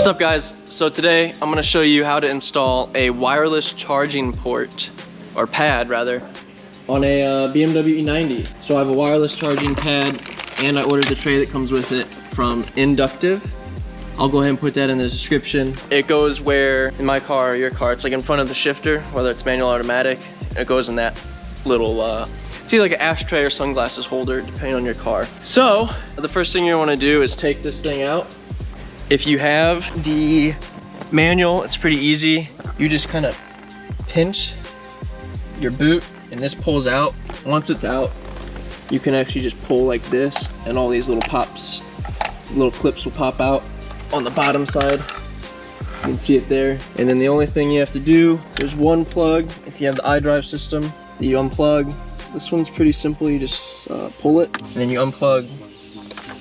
What's up guys? So today I'm going to show you how to install a wireless charging port, or pad rather, on a BMW E90. So I have a wireless charging pad and I ordered the tray that comes with it from Induktiv. I'll go ahead and put that in the description. It goes where, in my car or your car, it's like in front of the shifter, whether it's manual or automatic. It goes in that little, it's either like an ashtray or sunglasses holder, depending on your car. So the first thing you want to do is take this thing out. If you have the manual, it's pretty easy. You just kind of pinch your boot and this pulls out. Once it's out, you can actually just pull like this and all these little little clips will pop out on the bottom side. You can see it there. And then the only thing you have to do, there's one plug. If you have the iDrive system that you unplug, this one's pretty simple. You just pull it and then you unplug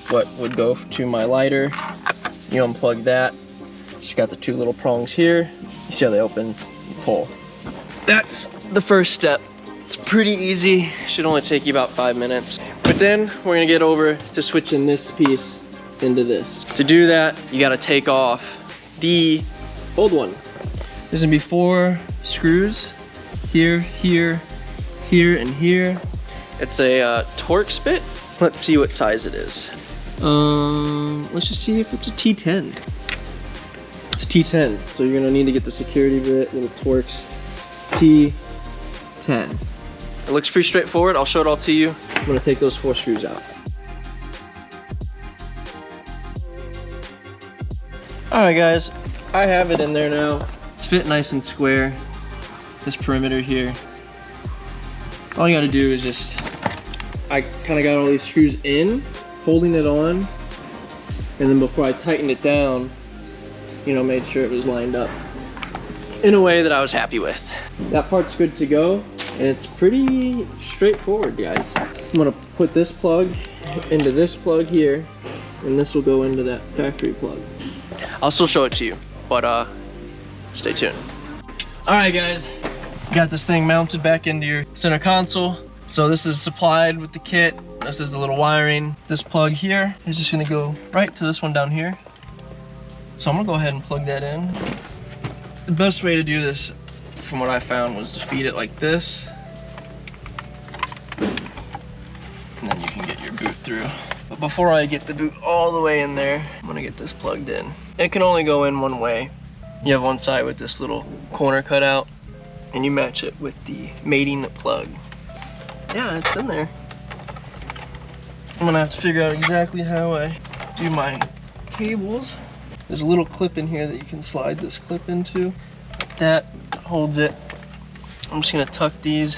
what would go to my lighter. You unplug that. Just got the two little prongs here. You see how they open? You pull. That's the first step. It's pretty easy. Should only take you about 5 minutes. But then we're gonna get over to switching this piece into this. To do that, you gotta take off the old one. There's gonna be 4 screws. Here, here, here, and here. It's a Torx bit. Let's see what size it is. Let's just see if it's a T10. It's a T10, so you're gonna need to get the security bit, little Torx T10. It looks pretty straightforward. I'll show it all to you. I'm gonna take those 4 screws out. Alright guys, I have it in there now. It's fit nice and square. This perimeter here. All you gotta do is just, I kinda got all these screws in, holding it on, and then before I tightened it down, you know, made sure it was lined up in a way that I was happy with. That part's good to go, and it's pretty straightforward, guys. I'm gonna put this plug into this plug here, and this will go into that factory plug. I'll still show it to you, but stay tuned. All right, guys, got this thing mounted back into your center console. So this is supplied with the kit. This is the little wiring. This plug here is just gonna go right to this one down here. So I'm gonna go ahead and plug that in. The best way to do this, from what I found, was to feed it like this. And then you can get your boot through. But before I get the boot all the way in there, I'm gonna get this plugged in. It can only go in one way. You have one side with this little corner cut out, and you match it with the mating plug. Yeah, it's in there. I'm gonna have to figure out exactly how I do my cables. There's a little clip in here that you can slide this clip into. That holds it. I'm just gonna tuck these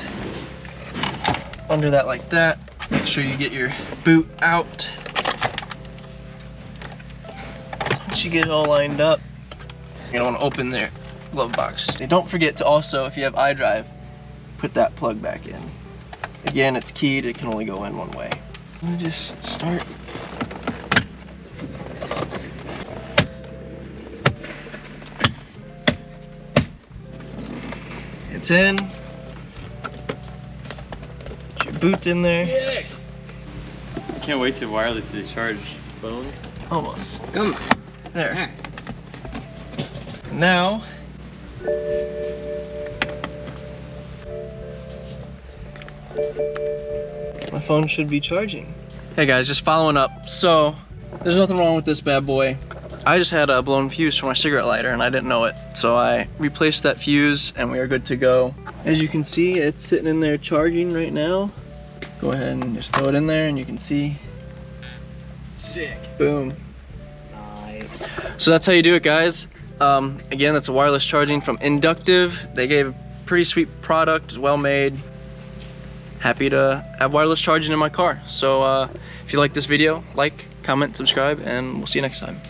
under that like that. Make sure you get your boot out. Once you get it all lined up, you're gonna wanna open their glove box. And don't forget to also, if you have iDrive, put that plug back in. Again, it's keyed, it can only go in one way. Let me just start. It's in. Get your boot in there. I can't wait to wirelessly charge phones. Almost. Come. There. Now, my phone should be charging. Hey guys, just following up. So, there's nothing wrong with this bad boy. I just had a blown fuse for my cigarette lighter and I didn't know it. So I replaced that fuse and we are good to go. As you can see, it's sitting in there charging right now. Go ahead and just throw it in there and you can see. Sick. Boom. Nice. So that's how you do it, guys. Again, that's a wireless charging from Induktiv. They gave a pretty sweet product, it's well made. Happy to have wireless charging in my car. So if you like this video, like, comment, subscribe, and we'll see you next time.